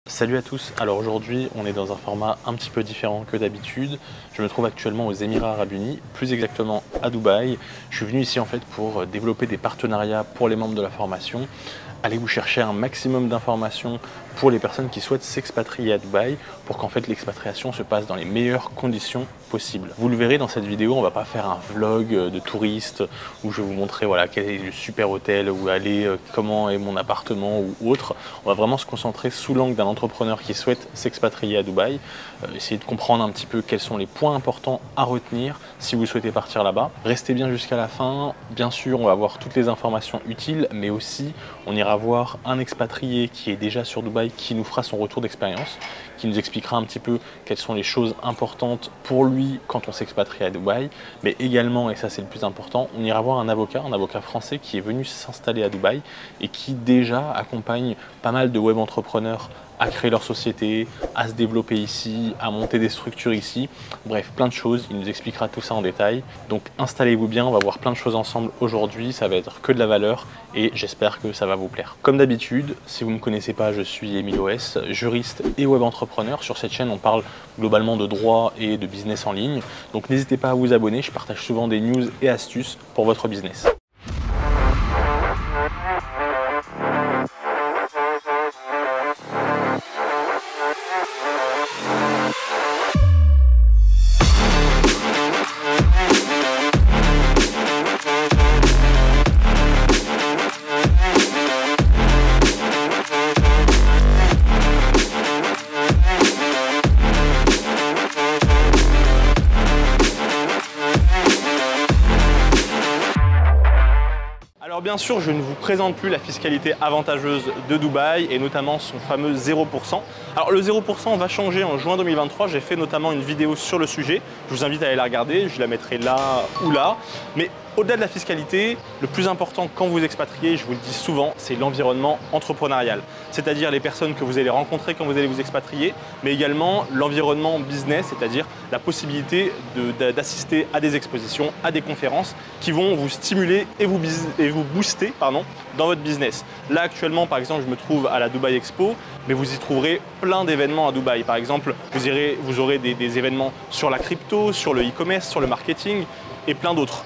Salut à tous, alors aujourd'hui on est dans un format un petit peu différent que d'habitude. Je me trouve actuellement aux Émirats Arabes Unis, plus exactement à Dubaï. Je suis venu ici en fait pour développer des partenariats pour les membres de la formation. Allez vous chercher un maximum d'informations pour les personnes qui souhaitent s'expatrier à Dubaï pour qu'en fait l'expatriation se passe dans les meilleures conditions possibles. Vous le verrez dans cette vidéo, on va pas faire un vlog de touriste où je vais vous montrer voilà, quel est le super hôtel, où aller, comment est mon appartement ou autre. On va vraiment se concentrer sous l'angle d'un entrepreneur qui souhaite s'expatrier à Dubaï, essayer de comprendre un petit peu quels sont les points importants à retenir si vous souhaitez partir là-bas. Restez bien jusqu'à la fin, bien sûr on va avoir toutes les informations utiles, mais aussi on ira voir un expatrié qui est déjà sur Dubaï qui nous fera son retour d'expérience, qui nous expliquera un petit peu quelles sont les choses importantes pour lui quand on s'expatrie à Dubaï, mais également, et ça c'est le plus important, on ira voir un avocat français qui est venu s'installer à Dubaï et qui déjà accompagne pas mal de web entrepreneurs à créer leur société, à se développer ici, à monter des structures ici, bref plein de choses, il nous expliquera tout ça en détail. Donc installez-vous bien, on va voir plein de choses ensemble aujourd'hui, ça va être que de la valeur et j'espère que ça va vous plaire. Comme d'habitude, si vous ne me connaissez pas, je suis Émile OS, juriste et web entrepreneur. Sur cette chaîne, on parle globalement de droit et de business en ligne, donc n'hésitez pas à vous abonner, je partage souvent des news et astuces pour votre business. Alors bien sûr, je ne vous présente plus la fiscalité avantageuse de Dubaï et notamment son fameux 0%. Alors le 0% va changer en juin 2023, j'ai fait notamment une vidéo sur le sujet, je vous invite à aller la regarder, je la mettrai là ou là. Mais au-delà de la fiscalité, le plus important quand vous expatriez, je vous le dis souvent, c'est l'environnement entrepreneurial. C'est-à-dire les personnes que vous allez rencontrer quand vous allez vous expatrier, mais également l'environnement business, c'est-à-dire la possibilité d'assister à des expositions, à des conférences qui vont vous stimuler et vous booster dans votre business. Là actuellement, par exemple, je me trouve à la Dubaï Expo, mais vous y trouverez plein d'événements à Dubaï. Par exemple, vous aurez des événements sur la crypto, sur le e-commerce, sur le marketing et plein d'autres.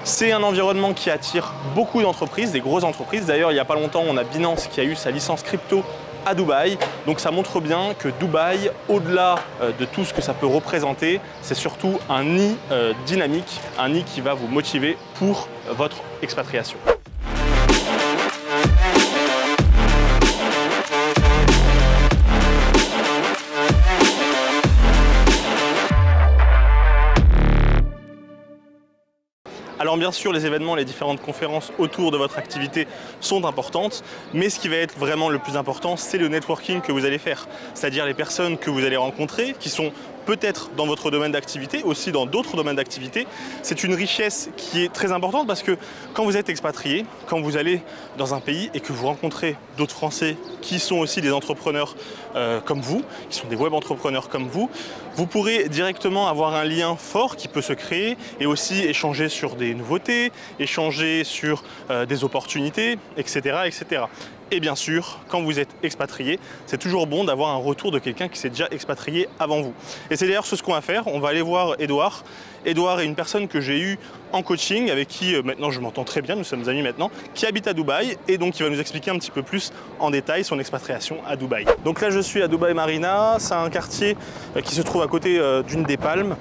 C'est un environnement qui attire beaucoup d'entreprises, des grosses entreprises. D'ailleurs, il n'y a pas longtemps, on a Binance qui a eu sa licence crypto à Dubaï. Donc ça montre bien que Dubaï, au-delà de tout ce que ça peut représenter, c'est surtout un nid dynamique, un nid qui va vous motiver pour votre expatriation. Alors bien sûr, les événements, les différentes conférences autour de votre activité sont importantes, mais ce qui va être vraiment le plus important, c'est le networking que vous allez faire. C'est-à-dire les personnes que vous allez rencontrer, qui sont peut-être dans votre domaine d'activité, aussi dans d'autres domaines d'activité. C'est une richesse qui est très importante parce que quand vous êtes expatrié, quand vous allez dans un pays et que vous rencontrez d'autres Français qui sont aussi des entrepreneurs comme vous, qui sont des web entrepreneurs comme vous pourrez directement avoir un lien fort qui peut se créer et aussi échanger sur des nouveautés, échanger sur des opportunités, etc., etc. Et bien sûr, quand vous êtes expatrié, c'est toujours bon d'avoir un retour de quelqu'un qui s'est déjà expatrié avant vous. Et c'est d'ailleurs ce qu'on va faire, on va aller voir Edouard. Edouard est une personne que j'ai eue en coaching, avec qui maintenant je m'entends très bien, nous sommes amis maintenant, qui habite à Dubaï et donc il va nous expliquer un petit peu plus en détail son expatriation à Dubaï. Donc là je suis à Dubaï Marina, c'est un quartier qui se trouve à côté d'une des Palmes.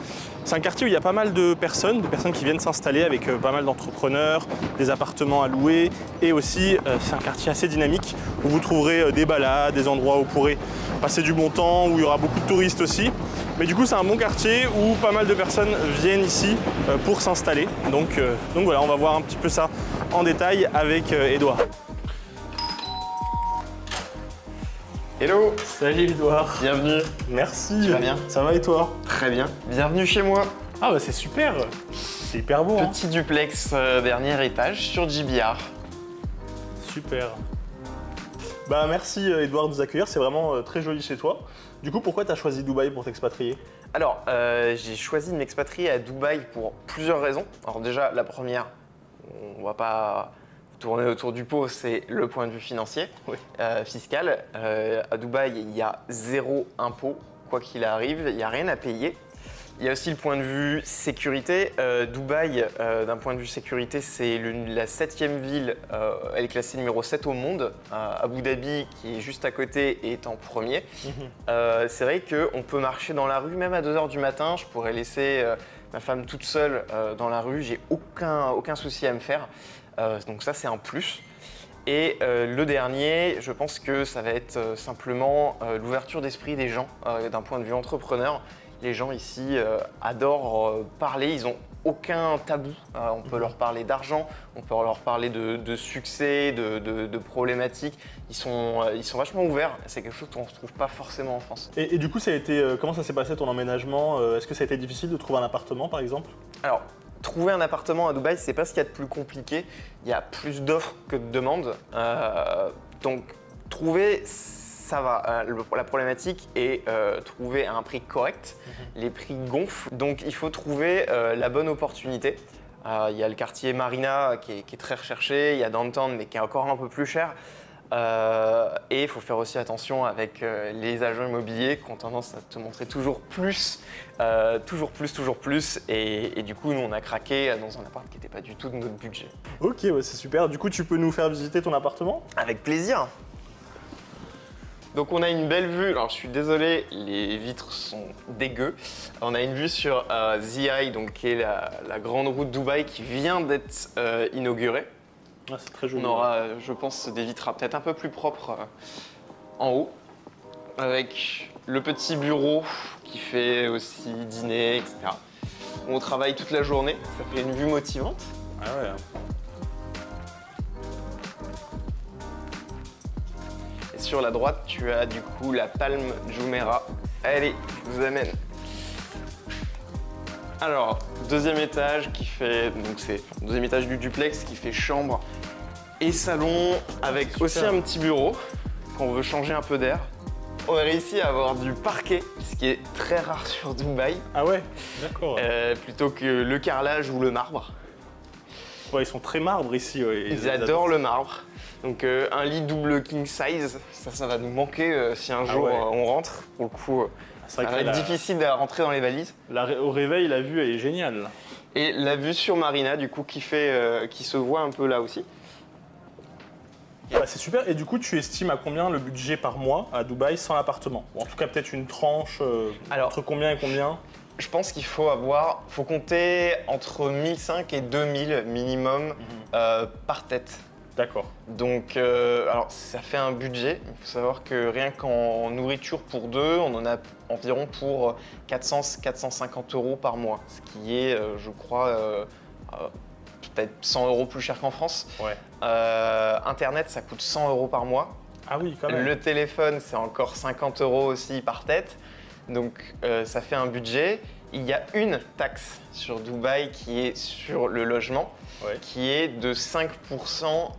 C'est un quartier où il y a pas mal de personnes qui viennent s'installer avec pas mal d'entrepreneurs, des appartements à louer et aussi c'est un quartier assez dynamique où vous trouverez des balades, des endroits où vous pourrez passer du bon temps, où il y aura beaucoup de touristes aussi. Mais du coup c'est un bon quartier où pas mal de personnes viennent ici pour s'installer. Donc voilà, on va voir un petit peu ça en détail avec Edouard. Hello! Salut Edouard! Bienvenue! Merci! Tu vas bien? Ça va et toi? Très bien. Bienvenue chez moi! Ah bah c'est super! C'est hyper beau! Petit duplex dernier étage sur JBR. Super! Bah merci Edouard de nous accueillir, c'est vraiment très joli chez toi. Du coup, pourquoi tu as choisi Dubaï pour t'expatrier? Alors, j'ai choisi de m'expatrier à Dubaï pour plusieurs raisons. Alors déjà, la première, on va pas tourner autour du pot, c'est le point de vue financier, fiscal. À Dubaï, il y a 0 impôt, quoi qu'il arrive, il n'y a rien à payer. Il y a aussi le point de vue sécurité. Dubaï, d'un point de vue sécurité, c'est la 7e ville, elle est classée numéro 7 au monde. Abu Dhabi, qui est juste à côté, est en premier. C'est vrai qu'on peut marcher dans la rue, même à 2 h du matin. Je pourrais laisser ma femme toute seule dans la rue, j'ai aucun souci à me faire. Donc ça, c'est un plus. Et le dernier, je pense que ça va être simplement l'ouverture d'esprit des gens d'un point de vue entrepreneur. Les gens ici adorent parler, ils n'ont aucun tabou. On peut leur parler d'argent, on peut leur parler de succès, de problématiques. Ils sont vachement ouverts. C'est quelque chose qu'on ne retrouve pas forcément en France. Et du coup, comment ça s'est passé ton emménagement? Est-ce que ça a été difficile de trouver un appartement par exemple? Alors, trouver un appartement à Dubaï, c'est pas ce qu'il y a de plus compliqué. Il y a plus d'offres que de demandes. Donc, trouver, ça va. La problématique est trouver à un prix correct. Les prix gonflent. Donc, il faut trouver la bonne opportunité. Il y a le quartier Marina qui est très recherché. Il y a Downtown, mais qui est encore un peu plus cher. Et il faut faire aussi attention avec les agents immobiliers qui ont tendance à te montrer toujours plus. Et du coup, nous, on a craqué dans un appart qui n'était pas du tout de notre budget. Ok, ouais, c'est super. Du coup, tu peux nous faire visiter ton appartement? Avec plaisir. Donc on a une belle vue, alors je suis désolé, les vitres sont dégueu. On a une vue sur The Eye, donc qui est la grande route Dubaï qui vient d'être inaugurée. Ah, c'est très joli. On aura, je pense, des vitres peut-être un peu plus propres en haut, avec le petit bureau qui fait aussi dîner, etc. On travaille toute la journée, ça fait une vue motivante. Ah ouais. Et sur la droite, tu as du coup la Palm Jumeirah. Allez, je vous amène. Alors, deuxième étage qui fait, donc c'est deuxième étage du duplex qui fait chambre et salon avec aussi un petit bureau quand on veut changer un peu d'air. On a réussi à avoir du parquet, ce qui est très rare sur Dubaï. Ah ouais, d'accord. Plutôt que le carrelage ou le marbre. Ouais, ils sont très marbres ici. Ouais. Ils adorent le marbre. Donc un lit double king size, ça va nous manquer si un jour on rentre. Pour le coup, ça va être difficile de rentrer dans les valises. Au réveil, la vue elle est géniale. Et la vue sur Marina, du coup, qui se voit un peu là aussi. Bah, c'est super. Et du coup, tu estimes à combien le budget par mois à Dubaï sans appartement? Ou en tout cas, peut-être une tranche entre combien et combien? Je pense qu'il faut compter entre 1500 et 2000 minimum par tête. D'accord. Donc, alors ça fait un budget. Il faut savoir que rien qu'en nourriture pour deux, on en a environ pour 400-450 € par mois. Ce qui est, je crois, peut-être 100 € plus cher qu'en France. Ouais. Internet, ça coûte 100 € par mois. Ah oui, quand même. Le téléphone, c'est encore 50 € aussi par tête. Donc, ça fait un budget. Il y a une taxe sur Dubaï qui est sur le logement, qui est de 5%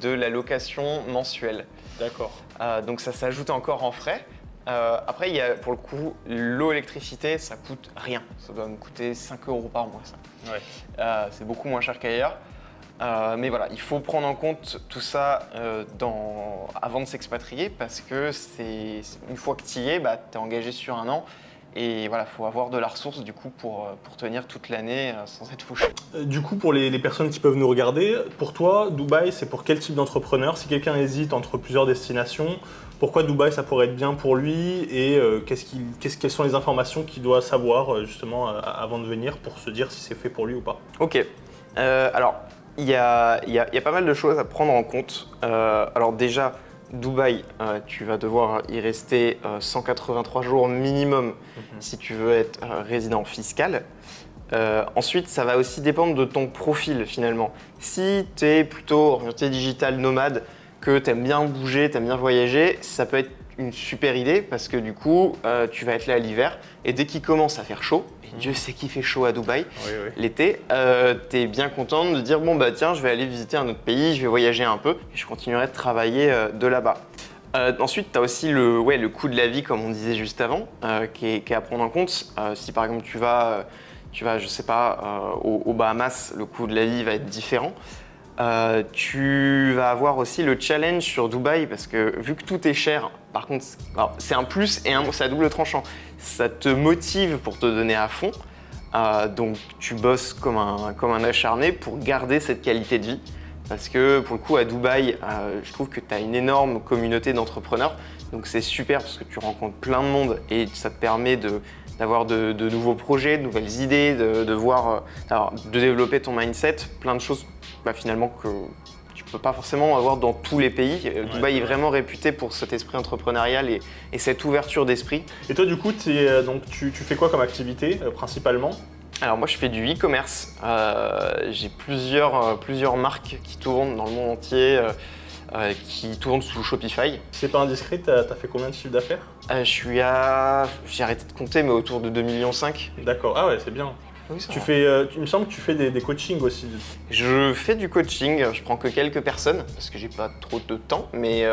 de la location mensuelle. D'accord. Donc ça s'ajoute encore en frais. Après, il y a pour le coup l'eau, électricité, ça coûte rien. Ça doit me coûter 5 € par mois. Ça. Ouais. C'est beaucoup moins cher qu'ailleurs. Mais voilà, il faut prendre en compte tout ça avant de s'expatrier parce que une fois que tu y es, tu es engagé sur un an. Et voilà, il faut avoir de la ressource du coup pour tenir toute l'année sans être fauché. Du coup, pour les personnes qui peuvent nous regarder, pour toi, Dubaï, c'est pour quel type d'entrepreneur? Si quelqu'un hésite entre plusieurs destinations, pourquoi Dubaï, ça pourrait être bien pour lui? Et quelles sont les informations qu'il doit savoir justement avant de venir pour se dire si c'est fait pour lui ou pas? Ok, alors il y a pas mal de choses à prendre en compte. Alors déjà, Dubaï, tu vas devoir y rester 183 jours minimum si tu veux être résident fiscal. Ensuite, ça va aussi dépendre de ton profil finalement. Si tu es plutôt orienté digital nomade, que tu aimes bien bouger, tu aimes bien voyager, ça peut être une super idée parce que du coup, tu vas être là à l'hiver et dès qu'il commence à faire chaud, et Dieu sait qu'il fait chaud à Dubaï, l'été, tu es bien content de dire bon bah tiens, je vais aller visiter un autre pays, je vais voyager un peu et je continuerai de travailler de là-bas. Ensuite, tu as aussi le coût de la vie comme on disait juste avant, qui est à prendre en compte. Si par exemple tu vas je sais pas, aux Bahamas, le coût de la vie va être différent. Tu vas avoir aussi le challenge sur Dubaï parce que vu que tout est cher, par contre, alors, c'est un plus et c'est à double tranchant. Ça te motive pour te donner à fond. Donc tu bosses comme un acharné pour garder cette qualité de vie. Parce que pour le coup à Dubaï, je trouve que tu as une énorme communauté d'entrepreneurs. Donc c'est super parce que tu rencontres plein de monde et ça te permet d'avoir de nouveaux projets, de nouvelles idées, de développer ton mindset, plein de choses finalement que tu ne peux pas forcément avoir dans tous les pays. Dubaï est vraiment réputé pour cet esprit entrepreneurial et cette ouverture d'esprit. Et toi, du coup, donc, tu fais quoi comme activité principalement? Alors moi je fais du e-commerce, j'ai plusieurs marques qui tournent dans le monde entier, qui tournent sous Shopify. Si c'est pas indiscret, t'as fait combien de chiffre d'affaires? J'ai arrêté de compter mais autour de 2,5 millions. D'accord, ah ouais c'est bien. Oui, ça Tu va. fais, il me semble que tu fais des coachings aussi. Je fais du coaching, je prends que quelques personnes parce que j'ai pas trop de temps, mais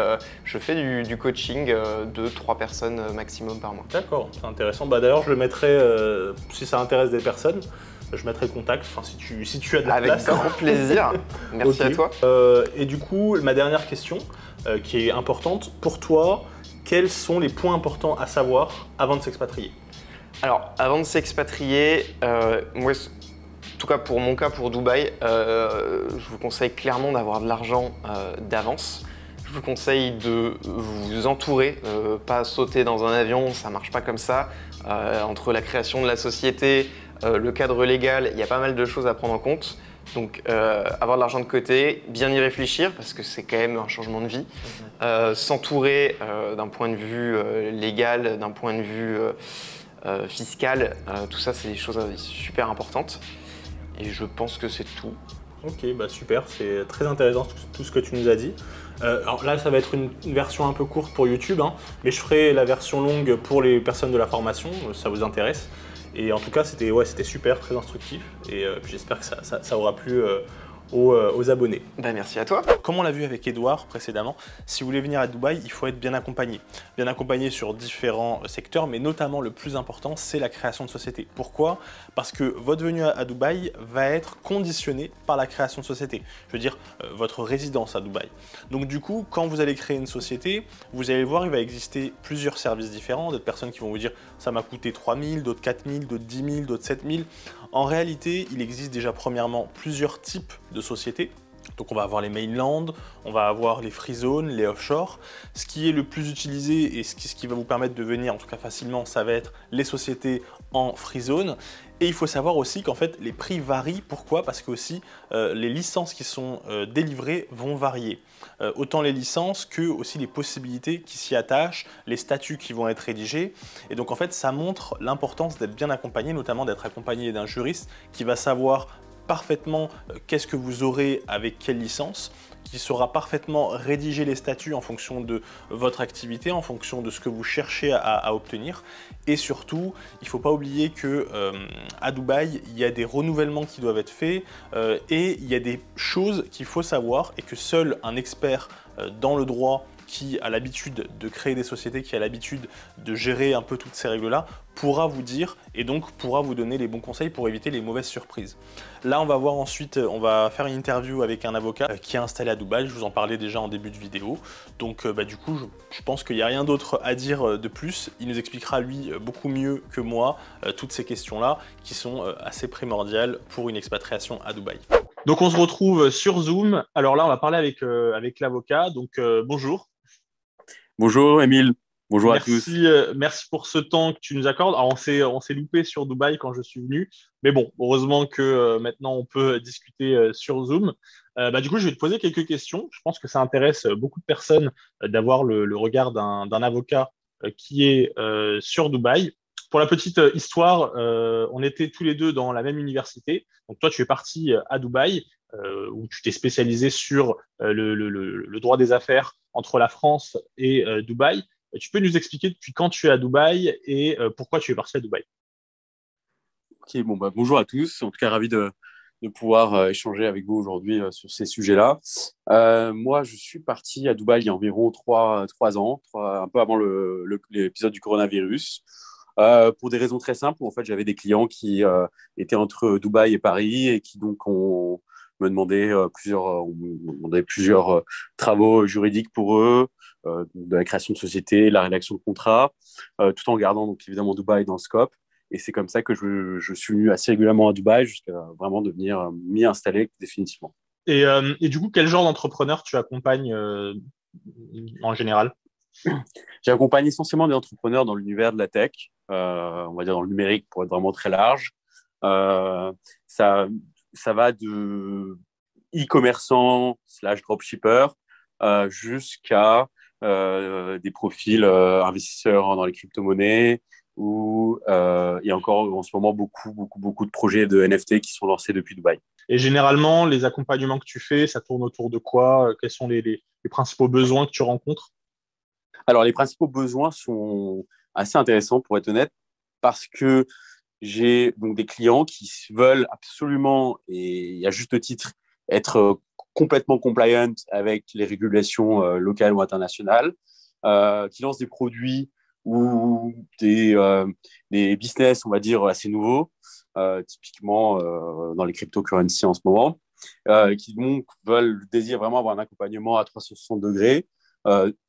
je fais du coaching de 3 personnes maximum par mois. D'accord, c'est intéressant. Bah, d'ailleurs, je le mettrai, si ça intéresse des personnes, je mettrai le contact, enfin, si tu as de la Avec place. grand plaisir, merci Ok. à toi. Et du coup, ma dernière question, qui est importante, pour toi, quels sont les points importants à savoir avant de s'expatrier? Alors, avant de s'expatrier, moi, en tout cas pour mon cas, pour Dubaï, je vous conseille clairement d'avoir de l'argent d'avance. Je vous conseille de vous entourer, pas sauter dans un avion, ça marche pas comme ça. Entre la création de la société, le cadre légal, il y a pas mal de choses à prendre en compte. Donc avoir de l'argent de côté, bien y réfléchir parce que c'est quand même un changement de vie. S'entourer d'un point de vue légal, d'un point de vue fiscal, tout ça c'est des choses super importantes. Et je pense que c'est tout. Ok, bah super, c'est très intéressant tout ce que tu nous as dit. Alors là, ça va être une version un peu courte pour YouTube, hein, mais je ferai la version longue pour les personnes de la formation, ça vous intéresse. Et en tout cas, c'était super, très instructif, et puis j'espère que ça aura plu aux abonnés. Bah, merci à toi. Comme on l'a vu avec Edouard précédemment, si vous voulez venir à Dubaï, il faut être bien accompagné. Bien accompagné sur différents secteurs, mais notamment le plus important, c'est la création de société. Pourquoi? Parce que votre venue à Dubaï va être conditionnée par la création de société. Je veux dire, votre résidence à Dubaï. Donc du coup, quand vous allez créer une société, vous allez voir, il va exister plusieurs services différents, d'autres personnes qui vont vous dire ça m'a coûté 3 000, d'autres 4 000, d'autres 10 000, d'autres 7 000. En réalité, il existe déjà premièrement plusieurs types de sociétés. Donc on va avoir les mainland, on va avoir les free zones, les offshore. Ce qui est le plus utilisé et ce qui va vous permettre de venir en tout cas facilement, ça va être les sociétés en free zone. Et il faut savoir aussi qu'en fait les prix varient. Pourquoi? Parce que aussi les licences qui sont délivrées vont varier. Autant les licences que aussi les possibilités qui s'y attachent, les statuts qui vont être rédigés. Et donc en fait ça montre l'importance d'être bien accompagné, notamment d'être accompagné d'un juriste qui va savoir parfaitement qu'est-ce que vous aurez avec quelle licence, qui saura parfaitement rédiger les statuts en fonction de votre activité, en fonction de ce que vous cherchez à obtenir. Et surtout, il ne faut pas oublier que à Dubaï, il y a des renouvellements qui doivent être faits et il y a des choses qu'il faut savoir et que seul un expert dans le droit qui a l'habitude de créer des sociétés, qui a l'habitude de gérer un peu toutes ces règles-là, pourra vous dire et donc pourra vous donner les bons conseils pour éviter les mauvaises surprises. Là, on va voir ensuite, on va faire une interview avec un avocat qui est installé à Dubaï. Je vous en parlais déjà en début de vidéo. Donc du coup, je pense qu'il n'y a rien d'autre à dire de plus. Il nous expliquera lui beaucoup mieux que moi toutes ces questions-là qui sont assez primordiales pour une expatriation à Dubaï. Donc on se retrouve sur Zoom. Alors là, on va parler avec l'avocat. Donc bonjour. Bonjour Émile, bonjour à tous. Merci pour ce temps que tu nous accordes. Alors, on s'est loupé sur Dubaï quand je suis venu, mais bon, heureusement que maintenant on peut discuter sur Zoom. Du coup, je vais te poser quelques questions. Je pense que ça intéresse beaucoup de personnes d'avoir le regard d'un avocat qui est sur Dubaï. Pour la petite histoire, on était tous les deux dans la même université. Donc toi, tu es parti à Dubaï, où tu t'es spécialisé sur le droit des affaires entre la France et Dubaï. Tu peux nous expliquer depuis quand tu es à Dubaï et pourquoi tu es parti à Dubaï? Ok, bon, bonjour à tous. En tout cas, ravi de pouvoir échanger avec vous aujourd'hui sur ces sujets-là. Moi, je suis parti à Dubaï il y a environ 3 ans, un peu avant l'épisode du coronavirus. Pour des raisons très simples, en fait, j'avais des clients qui étaient entre Dubaï et Paris et qui donc me demandaient plusieurs travaux juridiques pour eux, de la création de société, la rédaction de contrats, tout en gardant donc évidemment Dubaï dans le scope. Et c'est comme ça que je suis venu assez régulièrement à Dubaï jusqu'à vraiment devenir m'y installer définitivement. Et du coup, quel genre d'entrepreneur tu accompagnes en général? J'accompagne essentiellement des entrepreneurs dans l'univers de la tech, on va dire dans le numérique pour être vraiment très large. Euh, ça, ça va de e-commerçants slash dropshippers jusqu'à des profils investisseurs dans les crypto-monnaies ou il y a encore en ce moment beaucoup de projets de NFT qui sont lancés depuis Dubaï. Et généralement, les accompagnements que tu fais, ça tourne autour de quoi? Quels sont les principaux besoins que tu rencontres? Alors, les principaux besoins sont assez intéressants, pour être honnête, parce que j'ai donc des clients qui veulent absolument, et à juste titre, être complètement compliant avec les régulations locales ou internationales, qui lancent des produits ou des business, on va dire, assez nouveaux, typiquement dans les cryptocurrencies en ce moment, qui donc désirent vraiment avoir un accompagnement à 360 degrés,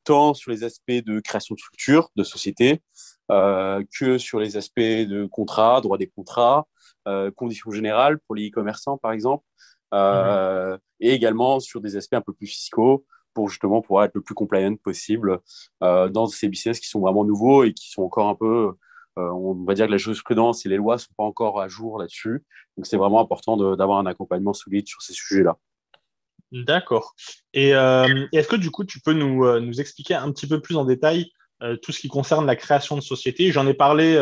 tant sur les aspects de création de structure, de société, que sur les aspects de contrat, droit des contrats, conditions générales pour les e-commerçants, par exemple, et également sur des aspects un peu plus fiscaux pour justement pouvoir être le plus compliant possible dans ces business qui sont vraiment nouveaux et qui sont encore un peu, on va dire que la jurisprudence et les lois ne sont pas encore à jour là-dessus. Donc, c'est vraiment important d'avoir un accompagnement solide sur ces sujets-là. D'accord. Et est-ce que du coup, tu peux nous expliquer un petit peu plus en détail tout ce qui concerne la création de société? J'en ai parlé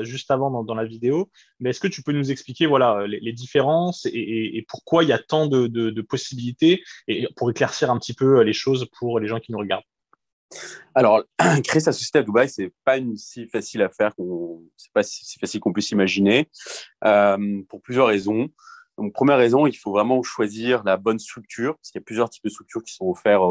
juste avant dans la vidéo, mais est-ce que tu peux nous expliquer voilà, les différences et pourquoi il y a tant de possibilités et pour éclaircir un petit peu les choses pour les gens qui nous regardent? Alors, créer sa société à Dubaï, c'est pas si facile à faire, c'est pas si facile qu'on puisse imaginer, pour plusieurs raisons. Donc, première raison, il faut vraiment choisir la bonne structure, parce qu'il y a plusieurs types de structures qui sont offertes,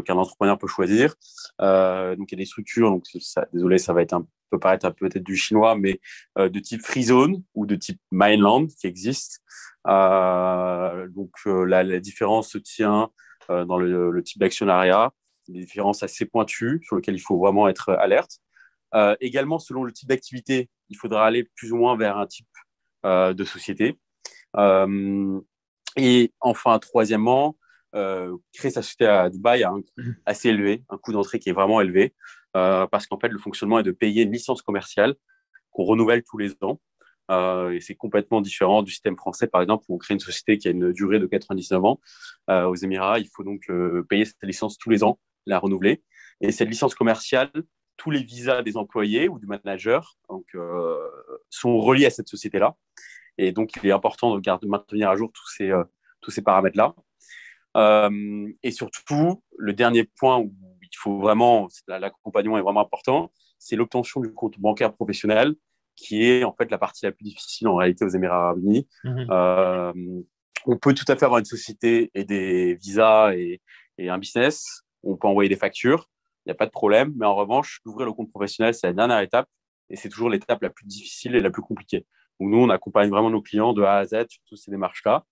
qu'un entrepreneur peut choisir. Donc, il y a des structures, donc désolé, ça va être peut paraître peut-être du chinois, mais de type free zone ou de type mainland qui existent. La différence se tient dans le type d'actionnariat, des différences assez pointues sur lesquelles il faut vraiment être alerte. Également, selon le type d'activité, il faudra aller plus ou moins vers un type de société. Et enfin, troisièmement, créer sa société à Dubaï a un coût assez élevé, un coût d'entrée qui est vraiment élevé, parce qu'en fait, le fonctionnement est de payer une licence commerciale qu'on renouvelle tous les ans. Et c'est complètement différent du système français, par exemple, où on crée une société qui a une durée de 99 ans. Aux Émirats, il faut donc payer cette licence tous les ans, la renouveler. Et cette licence commerciale, tous les visas des employés ou du manager donc, sont reliés à cette société-là. Et donc, il est important de maintenir à jour tous ces paramètres-là. Et surtout, le dernier point où il faut vraiment, l'accompagnement est vraiment important, c'est l'obtention du compte bancaire professionnel, qui est en fait la partie la plus difficile en réalité aux Émirats Arabes Unis. On peut tout à fait avoir une société et des visas et un business. On peut envoyer des factures, il n'y a pas de problème. Mais en revanche, d'ouvrir le compte professionnel, c'est la dernière étape et c'est toujours l'étape la plus difficile et la plus compliquée. Donc nous, on accompagne vraiment nos clients de A à Z sur toutes ces démarches-là.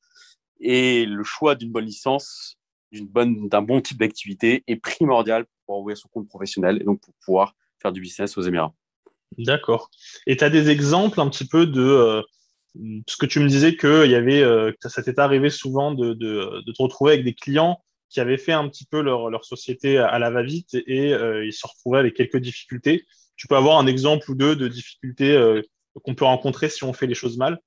Et le choix d'une bonne licence, d'un bon type d'activité est primordial pour envoyer son compte professionnel et donc pour pouvoir faire du business aux Émirats. D'accord. Et tu as des exemples un petit peu de ce que tu me disais que ça t'était arrivé souvent de te retrouver avec des clients qui avaient fait un petit peu leur société à la va-vite et ils se retrouvaient avec quelques difficultés. Tu peux avoir un exemple ou deux de difficultés qu'on peut rencontrer si on fait les choses mal?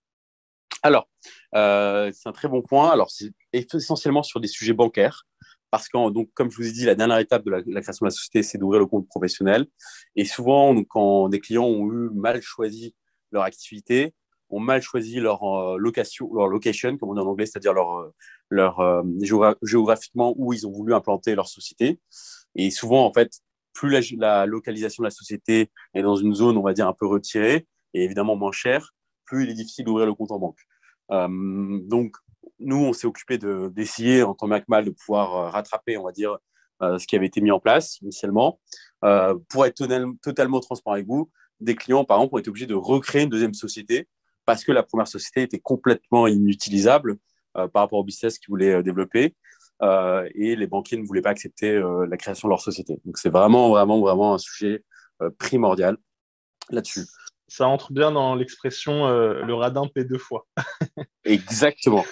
Alors, c'est un très bon point. Alors, c'est essentiellement sur des sujets bancaires. Parce que, donc, comme je vous ai dit, la dernière étape de la création de la société, c'est d'ouvrir le compte professionnel. Et souvent, donc, quand des clients ont eu mal choisi leur activité, ont mal choisi leur location, comme on dit en anglais, c'est-à-dire géographiquement où ils ont voulu implanter leur société. Et souvent, en fait, plus la localisation de la société est dans une zone, on va dire, un peu retirée et évidemment moins chère, plus il est difficile d'ouvrir le compte en banque. Donc, nous, on s'est occupé d'essayer, en tant que mal, de pouvoir rattraper, on va dire, ce qui avait été mis en place initialement. Pour être totalement transparent avec vous, des clients, par exemple, ont été obligés de recréer une deuxième société parce que la première société était complètement inutilisable par rapport au business qu'ils voulaient développer. Et les banquiers ne voulaient pas accepter la création de leur société. Donc, c'est vraiment un sujet primordial là-dessus. Ça entre bien dans l'expression le radin paie deux fois. Exactement.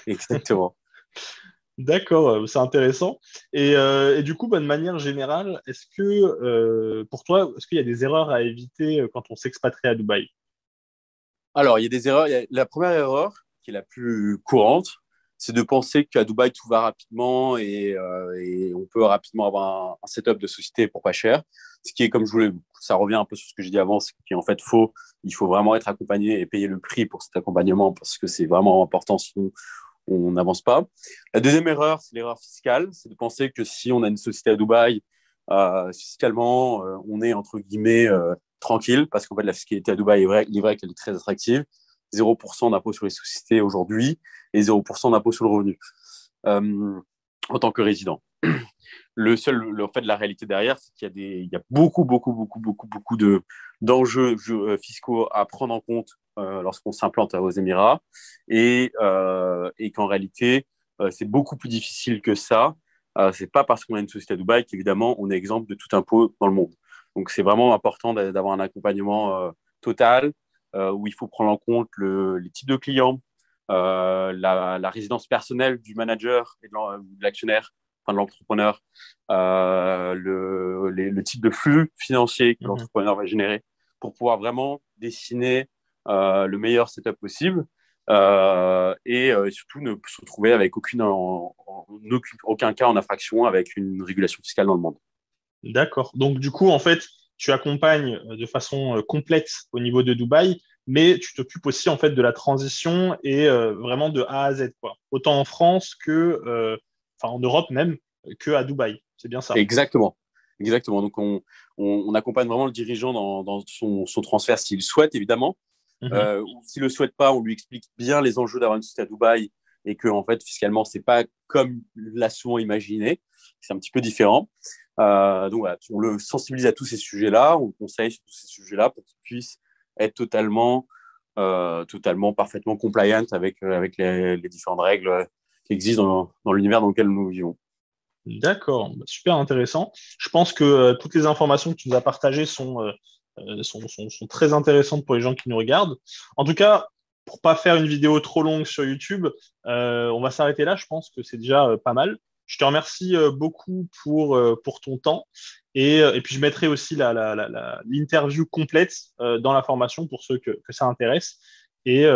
D'accord, c'est intéressant. Et du coup, de manière générale, est-ce que pour toi, est-ce qu'il y a des erreurs à éviter quand on s'expatrie à Dubaï? Alors, il y a des erreurs. La première erreur, qui est la plus courante, c'est de penser qu'à Dubaï, tout va rapidement et on peut rapidement avoir un setup de société pour pas cher. Ce qui est, comme ça revient un peu sur ce que j'ai dit avant, ce qui est en fait faux. Il faut vraiment être accompagné et payer le prix pour cet accompagnement parce que c'est vraiment important, sinon on n'avance pas. La deuxième erreur, c'est l'erreur fiscale. C'est de penser que si on a une société à Dubaï, fiscalement, on est entre guillemets tranquille parce qu'en fait, la fiscalité à Dubaï, il est vrai qu'elle est très attractive. 0% d'impôt sur les sociétés aujourd'hui et 0% d'impôt sur le revenu en tant que résident. En fait, la réalité derrière, c'est qu'il y a beaucoup d'enjeux fiscaux à prendre en compte lorsqu'on s'implante aux Émirats et qu'en réalité, c'est beaucoup plus difficile que ça. C'est pas parce qu'on a une société à Dubaï qu'évidemment, on est exempt de tout impôt dans le monde. Donc, c'est vraiment important d'avoir un accompagnement total où il faut prendre en compte les types de clients, la résidence personnelle du manager et de l'actionnaire, enfin de l'entrepreneur, le type de flux financier que l'entrepreneur va générer pour pouvoir vraiment dessiner le meilleur setup possible et surtout ne se retrouver avec aucun cas en infraction avec une régulation fiscale dans le monde. D'accord. Donc, du coup, en fait, tu accompagnes de façon complète au niveau de Dubaï, mais tu t'occupes aussi en fait de la transition et vraiment de A à Z, quoi. Autant en France que, en Europe même, que à Dubaï. C'est bien ça. Exactement. Donc, on accompagne vraiment le dirigeant dans son transfert s'il souhaite, évidemment. Ou s'il ne le souhaite pas, on lui explique bien les enjeux d'avoir une société à Dubaï et que, en fait, fiscalement, ce n'est pas comme l'a souvent imaginé. C'est un petit peu différent. Donc voilà, on le sensibilise à tous ces sujets-là, on le conseille sur tous ces sujets-là pour qu'il puisse être totalement parfaitement compliant avec les différentes règles qui existent dans l'univers dans lequel nous vivons. D'accord, super intéressant. Je pense que toutes les informations que tu nous as partagées sont très intéressantes pour les gens qui nous regardent. En tout cas, pour pas faire une vidéo trop longue sur YouTube, on va s'arrêter là. Je pense que c'est déjà pas mal. Je te remercie beaucoup pour ton temps et puis je mettrai aussi l'interview complète dans la formation pour ceux que ça intéresse. Et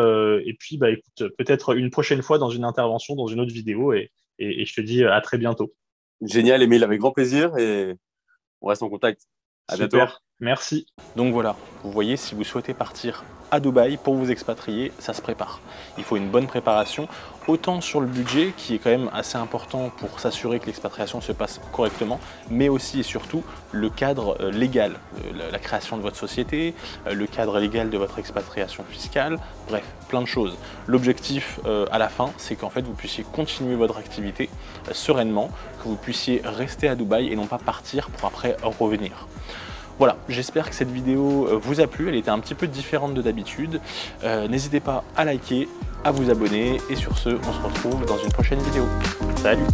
puis, écoute, peut-être une prochaine fois dans une intervention, dans une autre vidéo et je te dis à très bientôt. Génial, Émile, avec grand plaisir et on reste en contact. À bientôt. Super, merci. Donc voilà, vous voyez, si vous souhaitez partir à Dubaï pour vous expatrier, ça se prépare. Il faut une bonne préparation, autant sur le budget qui est quand même assez important pour s'assurer que l'expatriation se passe correctement, mais aussi et surtout le cadre légal, la création de votre société, le cadre légal de votre expatriation fiscale, bref, plein de choses. L'objectif à la fin, c'est qu'en fait vous puissiez continuer votre activité sereinement, que vous puissiez rester à Dubaï et non pas partir pour après revenir. Voilà, j'espère que cette vidéo vous a plu, elle était un petit peu différente de d'habitude. N'hésitez pas à liker, à vous abonner et sur ce, on se retrouve dans une prochaine vidéo. Salut!